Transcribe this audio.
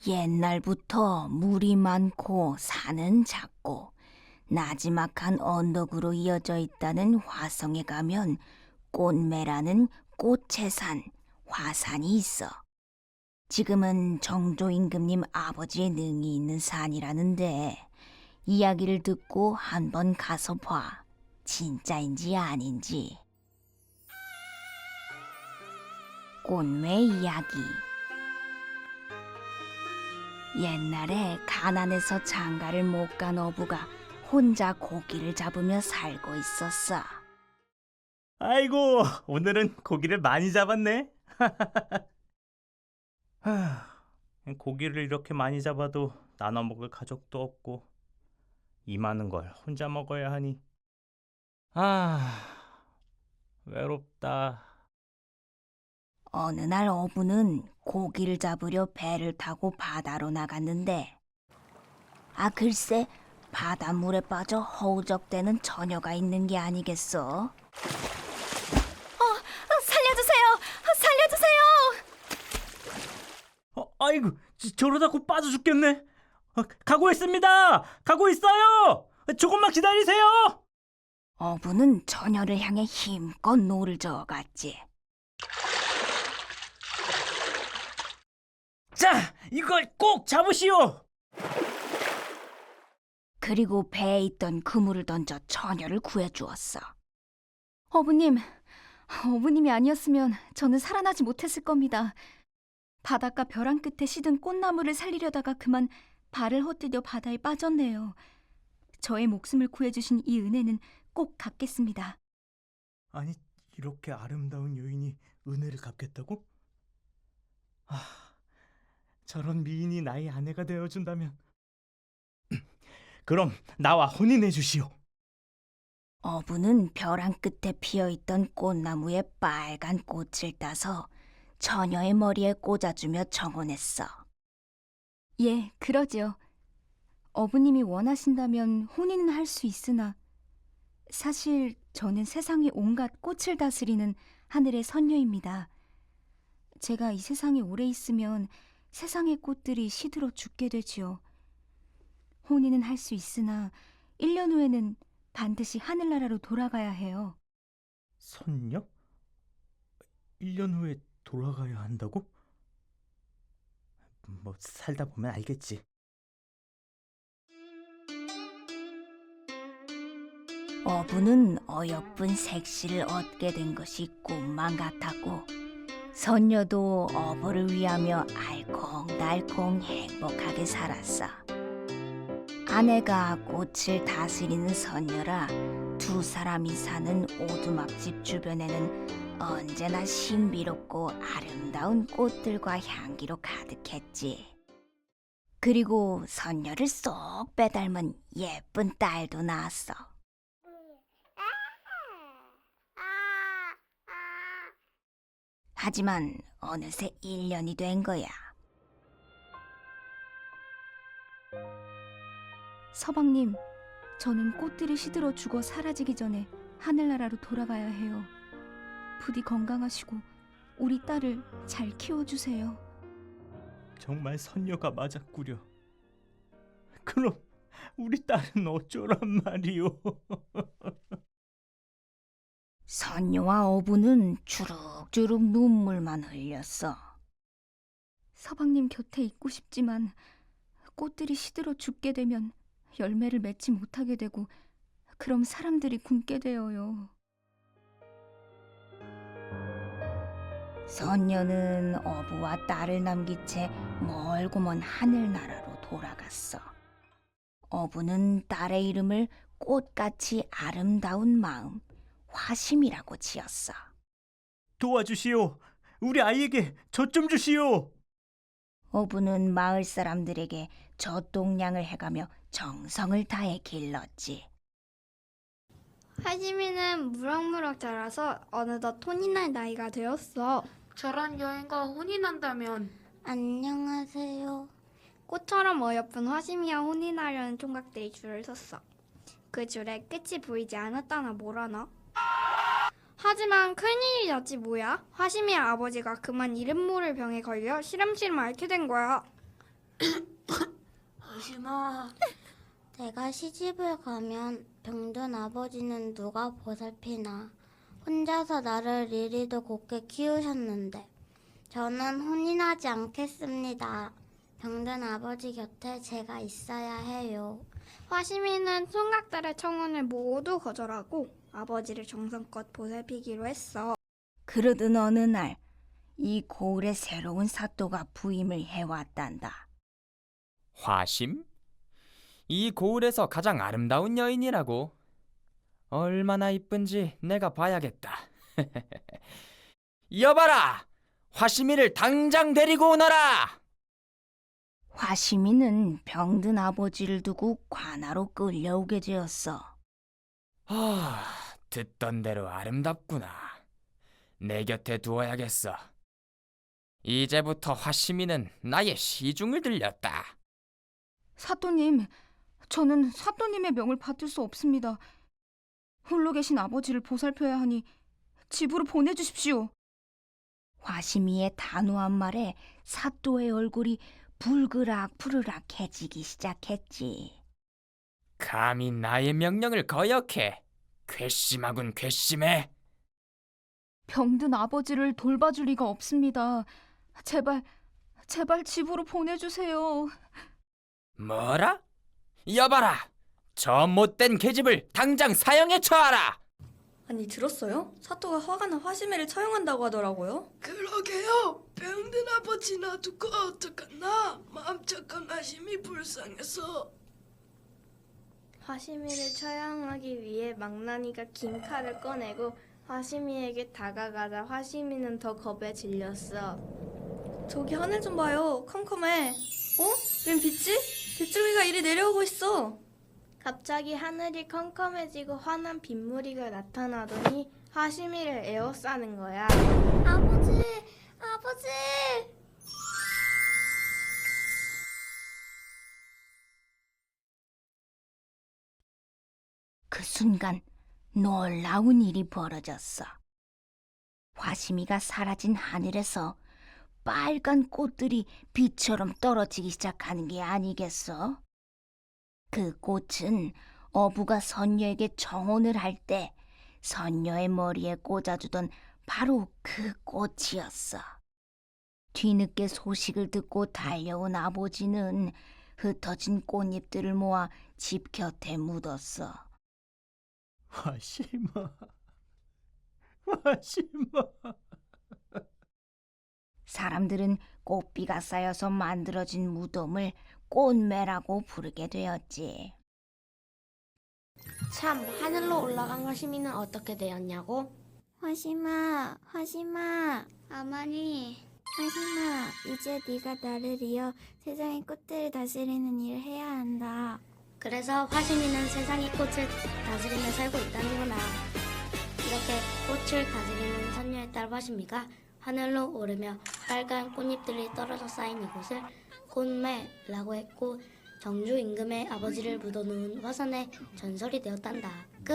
옛날부터 물이 많고 산은 작고 나지막한 언덕으로 이어져 있다는 화성에 가면 꽃매라는 꽃의 산, 화산이 있어. 지금은 정조 임금님 아버지의 능이 있는 산이라는데 이야기를 듣고 한번 가서 봐. 진짜인지 아닌지. 꽃매 이야기. 옛날에 가난해서 장가를 못 간 어부가 혼자 고기를 잡으며 살고 있었어. 아이고, 오늘은 고기를 많이 잡았네. 고기를 이렇게 많이 잡아도 나눠 먹을 가족도 없고 이 많은 걸 혼자 먹어야 하니 외롭다. 어느 날 어부는 고기를 잡으려 배를 타고 바다로 나갔는데 글쎄 바닷물에 빠져 허우적대는 처녀가 있는 게 아니겠어? 살려주세요! 살려주세요! 아이고, 저러다 곧 빠져 죽겠네. 가고 있습니다. 가고 있어요. 조금만 기다리세요. 어부는 처녀를 향해 힘껏 노를 저어갔지. 자, 이걸 꼭 잡으시오. 그리고 배에 있던 그물을 던져 처녀를 구해주었어. 어부님이 아니었으면 저는 살아나지 못했을 겁니다. 바닷가 벼랑 끝에 시든 꽃나무를 살리려다가 그만 발을 헛디뎌 바다에 빠졌네요. 저의 목숨을 구해주신 이 은혜는 꼭 갚겠습니다. 아니, 이렇게 아름다운 여인이 은혜를 갚겠다고? 저런 미인이 나의 아내가 되어준다면 그럼 나와 혼인해 주시오. 어부는 벼랑 끝에 피어있던 꽃나무에 빨간 꽃을 따서 처녀의 머리에 꽂아주며 청혼했어. 예, 그러지요. 어부님이 원하신다면 혼인은 할 수 있으나 사실 저는 세상의 온갖 꽃을 다스리는 하늘의 선녀입니다. 제가 이 세상에 오래 있으면 세상의 꽃들이 시들어 죽게 되지요. 혼인은 할 수 있으나 1년 후에는 반드시 하늘나라로 돌아가야 해요. 선녀? 1년 후에 돌아가야 한다고? 뭐 살다 보면 알겠지. 어부는 어여쁜 색시를 얻게 된 것이 꿈만 같았고 선녀도 어부를 위하며 알콩달콩 행복하게 살았어. 아내가 꽃을 다스리는 선녀라 두 사람이 사는 오두막집 주변에는 언제나 신비롭고 아름다운 꽃들과 향기로 가득했지. 그리고 선녀를 쏙 빼닮은 예쁜 딸도 낳았어. 하지만 어느새 1년이 된 거야. 서방님, 저는 꽃들이 시들어 죽어 사라지기 전에 하늘나라로 돌아가야 해요. 부디 건강하시고 우리 딸을 잘 키워주세요. 정말 선녀가 맞았구려. 그럼 우리 딸은 어쩌란 말이오. 선녀와 어부는 주룩주룩 눈물만 흘렸어. 서방님 곁에 있고 싶지만 꽃들이 시들어 죽게 되면 열매를 맺지 못하게 되고 그럼 사람들이 굶게 되어요. 선녀는 어부와 딸을 남긴 채 멀고 먼 하늘나라로 돌아갔어. 어부는 딸의 이름을 꽃같이 아름다운 마음, 화심이라고 지었어. 도와주시오. 우리 아이에게 젖 좀 주시오. 어부는 마을 사람들에게 젖동량을 해가며 정성을 다해 길렀지. 하지미는 무럭무럭 자라서 어느덧 혼인할 나이가 되었어. 저런 여인과 혼인한다면 안녕하세요. 꽃처럼 어여쁜 화심이와 혼인하려는 총각들이 줄을 섰어. 그 줄에 끝이 보이지 않았다나 뭐라나. 하지만 큰일이 났지 뭐야. 화심이의 아버지가 그만 이름 모를 병에 걸려 시름시름 앓게 된 거야. 하심아, 내가 시집을 가면 병든 아버지는 누가 보살피나. 혼자서 나를 이리도 곱게 키우셨는데 저는 혼인하지 않겠습니다. 병든 아버지 곁에 제가 있어야 해요. 화심이는 총각들의 청혼을 모두 거절하고 아버지를 정성껏 보살피기로 했어. 그러던 어느 날 이 고을에 새로운 사또가 부임을 해왔단다. 화심? 이 고을에서 가장 아름다운 여인이라고? 얼마나 이쁜지 내가 봐야겠다. 여봐라! 화심이를 당장 데리고 오너라! 화심이는 병든 아버지를 두고 관아로 끌려오게 되었어. 듣던 대로 아름답구나. 내 곁에 두어야겠어. 이제부터 화심이는 나의 시중을 들렸다. 사또님, 저는 사또님의 명을 받들 수 없습니다. 홀로 계신 아버지를 보살펴야 하니 집으로 보내주십시오. 화심이의 단호한 말에 사또의 얼굴이 붉으락푸르락해지기 시작했지. 감히 나의 명령을 거역해. 괘씸하군, 괘씸해. 병든 아버지를 돌봐줄 리가 없습니다. 제발 집으로 보내주세요. 뭐라? 여봐라! 저 못된 계집을 당장 사형에 처하라! 아니 들었어요? 사또가 화가 나 화심이를 처형한다고 하더라고요. 그러게요. 병든 아버지 놔두고 어떡하나. 마음 착한 하심이 불쌍해서. 화심이를 처형하기 위해 망나니가 긴 칼을 꺼내고 화심이에게 다가가자 화심이는 더 겁에 질렸어. 저기 하늘 좀 봐요. 컴컴해. 웬 빛이? 빗줄기가 이리 내려오고 있어. 갑자기 하늘이 컴컴해지고 환한 빗무리가 나타나더니 화심이를 에워싸는 거야. 아버지! 아버지! 그 순간 놀라운 일이 벌어졌어. 화심이가 사라진 하늘에서 빨간 꽃들이 비처럼 떨어지기 시작하는 게 아니겠어? 그 꽃은 어부가 선녀에게 정혼을 할 때 선녀의 머리에 꽂아주던 바로 그 꽃이었어. 뒤늦게 소식을 듣고 달려온 아버지는 흩어진 꽃잎들을 모아 집 곁에 묻었어. 화심아, 화심아. 사람들은 꽃비가 쌓여서 만들어진 무덤을 꽃매라고 부르게 되었지. 참, 하늘로 올라간 화심이는 어떻게 되었냐고? 화심아, 화심아. 어머니. 화심아, 이제 네가 나를 이어 세상의 꽃들을 다스리는 일을 해야 한다. 그래서 화심이는 세상의 꽃을 다스리며 살고 있다는구나. 이렇게 꽃을 다스리는 선녀의 딸 화심이가 하늘로 오르며 빨간 꽃잎들이 떨어져 쌓인 이곳을 꽃매라고 했고 정주 임금의 아버지를 묻어놓은 화산의 전설이 되었단다. 끝.